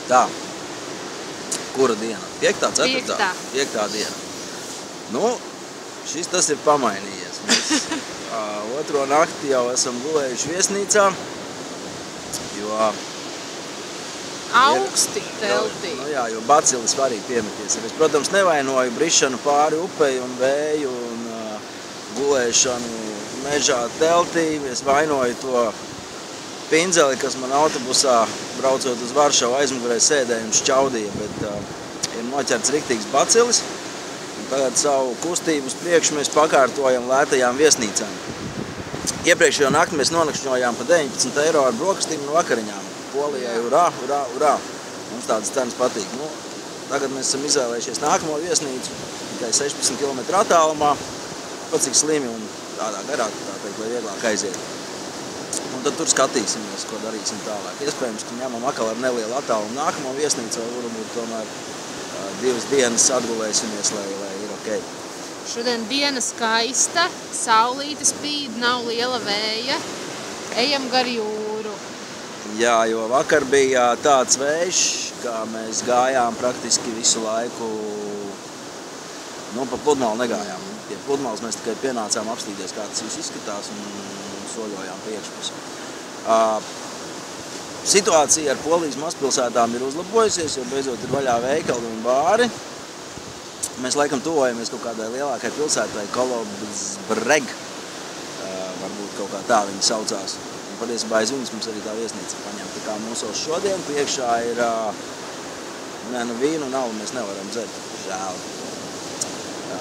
Tā. Kura diena? 5. 4. 5. diena. Nu, tas ir pamainījies. Mēs otro nakti jau esam gulējuši viesnīcā, jo augsti teltī. Nu jā, jo bacilis var arī piemeties. Es, protams, nevainoju brišanu pāri upei un vēju un gulēšanu mežā teltī. Es vainoju to pindzeli, kas man autobusā braucot uz Varšavu aizmugurē sēdēja un šķaudīja, bet ir noķerts riktīgs bacilis. Un tagad savu kustību uz priekšu mēs pakārtojam lētajām viesnīcām. Iepriekšējo nakti mēs nonakšņojām pa 19 eiro ar brokastīm un vakariņām. Polijai, urā, urā, urā. Mums tādas cenas patīk. Nu, tagad mēs esam izvēlējušies nākamo viesnīcu, tikai 16 km attālumā, pat cik slimi un tādā garā, tā teikt, lai vieglāk aiziet. Un tad tur skatīsimies, ko darīsim tālāk. Iespējams, ka ņemam atkal ar nelielu attālumu nākamo viesnīcu, vai varbūt tomēr 2 dienas atgulēsimies, lai ir ok. Šodien diena skaista, saulīte spīd, nav liela vēja, ejam gar jūru. Jā, jo vakar bija tāds vējš, kā mēs gājām praktiski visu laiku, nu, pa pludmali negājām. Pie pludmales mēs tikai pienācām apstīties, kā tas viss izskatās un soļojām priekšpus. Situācija ar Polijas mazpilsētām ir uzlabojusies, jo beidzot ir vaļā veikali un bāri. Mēs laikam tuvojamies kaut kādai lielākai pilsētai, Kolobzbreg, varbūt kaut kā tā viņa saucās. Un patiesībā aiz viņas mums arī tā viesnīca paņem. Tā kā mūsos šodien priekšā ir, nu vīnu nav, mēs nevaram dzert, žēl.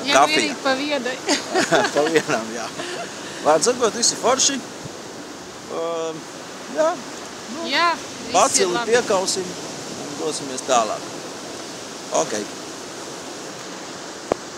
Ja vienīgi pa vienai. Pa vienam, jā. Vārds sakot, visi forši. Jā, jā, bacili piekausim un dosimies tālāk. Ok.